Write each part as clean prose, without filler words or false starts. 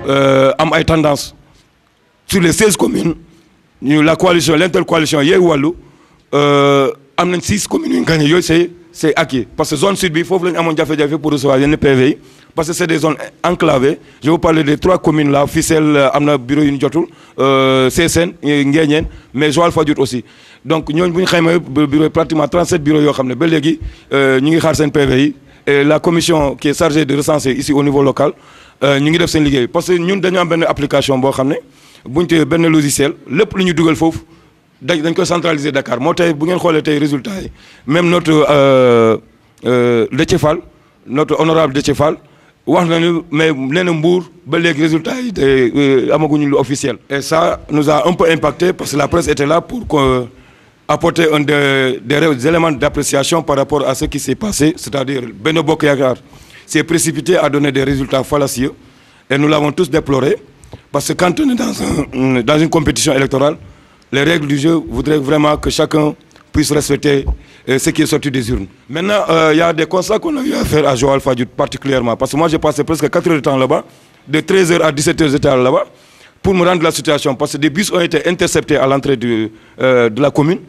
am ay tendance sur les 16 communes la coalition l'intercoalition Yewwi Wallu am nañ 6 communes yu ñu gagné yooyu c'est acquis parce que zone sud bi foofu la ñu amoon jafe-jafe pour recevoir yenn PV yi parce que c'est des zones enclavées je vous parle des 3 communes là Fissel am na bureau yu ñu jotul Sessène Nguéniène mais Joal-Fadiouth aussi donc ñooñu bu ñu xayma bureau pratiquement 37 bureaux yoo xam ne ba léegi ñu ngi xaar seen PV yi et la commission qui est chargée de recenser ici au niveau local ñu ngi def seen liggéey parce que ñun dañu am benn application boo xam ne buñ te benn logiciel lépp lu ñu dugal foofu dañ ko centraliser Dakar moo tey bu ngeen xoolee tey résultats yi même notre Déthié Fall notre honorable Déthié Fall wax nañu mais nee na Mbour ba léegi résultats yi te amaguñu lu officiel. Et ça nous a un peu impacté parce que la presse était là pour apporter des éléments d'appréciation par rapport à ce qui s'est passé, c'est-à-dire Benno Bokk Yakaar s'est précipité à donner des résultats fallacieux et nous l'avons tous déploré parce que quand on est dans une compétition électorale, les règles du jeu voudraient vraiment que chacun puisse respecter ce qui est sorti des urnes. Maintenant, il y a des constats qu'on a eu à faire à Joal-Fadiouth particulièrement parce que moi j'ai passé presque 4 heures de temps là-bas, de 13h à 17h j'étais là-bas pour me rendre la situation parce que des bus ont été interceptés à l'entrée de la commune.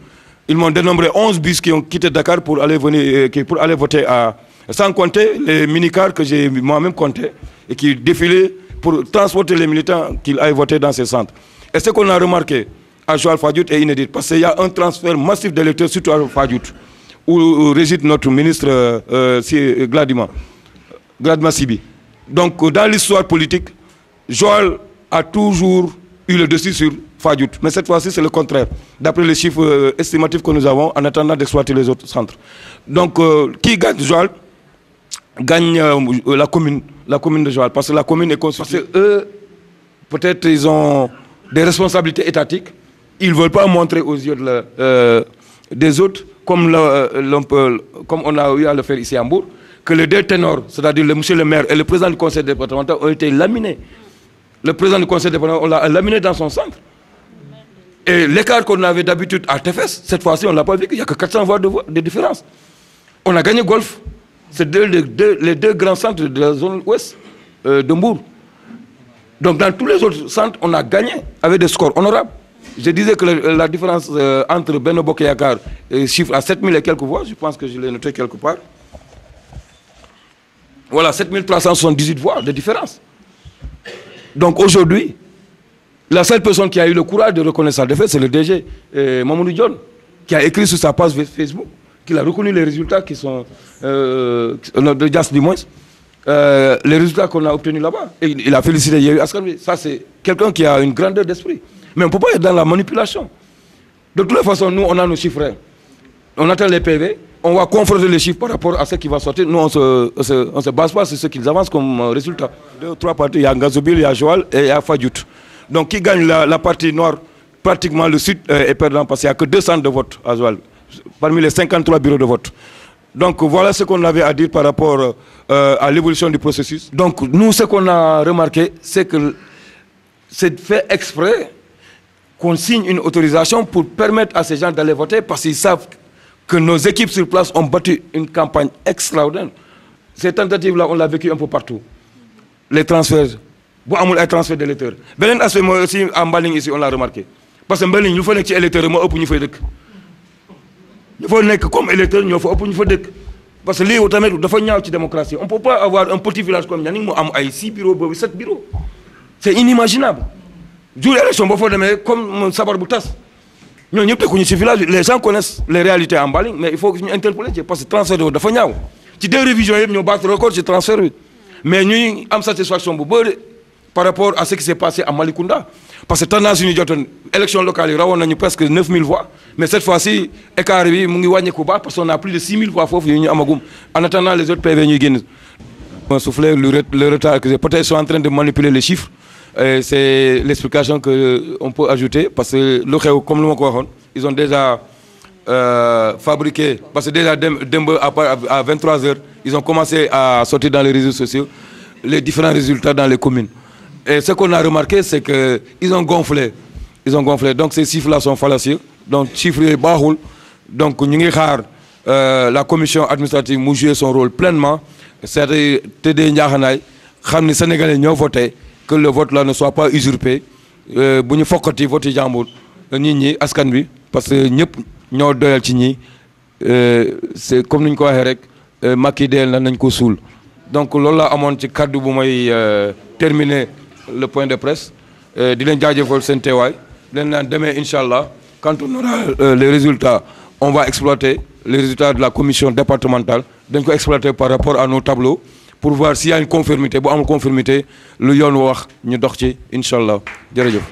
Ils m'ont dénombré 11 bus qui ont quitté Dakar pour aller voter sans compter les minicars que j'ai moi-même compté et qui défilaient pour transporter les militants qu'ils aillent voter dans ces centres. Et ce qu'on a remarqué à Joal-Fadiouth est inédit parce qu'il y a un transfert massif d'électeurs surtout à Fadiouth où réside notre ministre Gladima Siby. Donc dans l'histoire politique, Joal a toujours eu le dessus sur Fadiouth. Mais cette fois-ci, c'est le contraire, d'après les chiffres estimatifs que nous avons en attendant d'exploiter les autres centres. Donc, qui gagne Joal gagne la commune de Joal, parce que la commune est constituée. Parce qu'eux, peut-être, ils ont des responsabilités étatiques. Ils ne veulent pas montrer aux yeux des autres, comme on a eu à le faire ici à Mbour, que les 2 ténors, c'est-à-dire monsieur le maire et le président du conseil départemental, ont été laminés. Le président du conseil départemental, on l'a laminé dans son centre. Et l'écart qu'on avait d'habitude à TFS, cette fois-ci, on ne l'a pas vu, il n'y a que 400 voix de différence. On a gagné Golf. C'est les 2 grands centres de la zone ouest de Mbour. Donc dans tous les autres centres, on a gagné avec des scores honorables. Je disais que la différence entre Benno Bokk Yakaar chiffre à 7000 et quelques voix, je pense que je l'ai noté quelque part. Voilà, 7378 voix de différence. Donc aujourd'hui, la seule personne qui a eu le courage de reconnaître sa défaite, c'est le DG Mamadou Dione, qui a écrit sur sa page Facebook qu'il a reconnu les résultats qui sont de Dias du moins, les résultats qu'on a obtenus là-bas. Et il a félicité Yewwi Askan Wi. Ça, c'est quelqu'un qui a une grandeur d'esprit. Mais on ne peut pas être dans la manipulation. De toute façon, nous, on a nos chiffres. On attend les PV, on va confronter les chiffres par rapport à ce qui va sortir. Nous, on ne se base pas sur ce qu'ils avancent comme résultat. 2 ou 3 parties, il y a Ngazobil, il y a Joal et il y a Fadiouth. Donc, qui gagne la partie nord, pratiquement le sud est perdant parce qu'il n'y a que 2 centres de vote à Joal, parmi les 53 bureaux de vote. Donc, voilà ce qu'on avait à dire par rapport à l'évolution du processus. Donc, nous, ce qu'on a remarqué, c'est que c'est fait exprès qu'on signe une autorisation pour permettre à ces gens d'aller voter parce qu'ils savent que nos équipes sur place ont battu une campagne extraordinaire. Ces tentatives-là, on l'a vécu un peu partout. Les transferts. Bon, amul ay transfert d'électeurs. Beneen aspect mooy aussi à Mbaling ici on l'a remarqué parce que Mbaling ñu fa nekk ci électeurs yi moo ëpp ñu fay dëkk. ñu fa nekk comme électeurs ñoo fa ëpp ñu fa dëkk parce que lii tamit dafa ñaaw ci démocratie. On ne peut pas avoir un petit village comme Nianing mu am ay 6 bureaux boobu 7 bureaux. C'est inimaginable. Jour élection boo fa demee comme sabar bu tas ñoo ñëpp dëkkuñu ci village les gens connaissent les réalités à Mbaling mais il faut que ñu interpeller ci parce que transfert de dafa ñaaw ci 2 révisions yëpp ñoo battre record ci transfert bi mais ñuy am satisfaction bu bëri par rapport à ce qui s'est passé à Malicounda. Parce que tendance yu ñu jotoon élection locale yi rawoon nañu presque 9000 voix mais cette fois-ci écart bi mu ngi wàññeeku baax parce qu'on a plus de 6000 voix foofu yu ñu amagum en attendant les autres PV ñuy génn. On soufflait le retard que peut-être ils sont en train de manipuler les chiffres et c'est l'explication qu'on peut ajouter parce que lu xew comme lu ma ko waxoon ils ont déjà fabriqué parce que déjà démb à 23h ils ont commencé à sortir dans les réseaux sociaux les différents résultats dans les communes. Et ce qu'on a remarqué, c'est qu'ils ont gonflé. Ils ont gonflé. Donc ces chiffres-là sont fallacieux. Donc chiffres yi baaxul. Donc ñu ngi xaar la commission administrative mu jouer son rôle pleinement. C'est-à-dire tëddee njaaxanaay xam ni Sénégalais ñoo voté que le vote là ne soit pas usurpé bu ñu fokkati vote jàmbur nit ñi askan bi parce que ñëpp ñoo doyal ci ñi c'est comme ni ñu ko waxee rek Macky deel na nañ ko suul donc loolu laa amoon ci kaddu bu may terminer le point de presse di leen jaajëfal seen teewaay di leen naan demee incha allah quand on aura les résultats on va exploiter les résultats de la commission départementale dañ ko exploiter par rapport à nos tableaux pour voir s'il y a une conformité bu amul conformité lu yoon wax ñu dox ci incha allah jërëjëf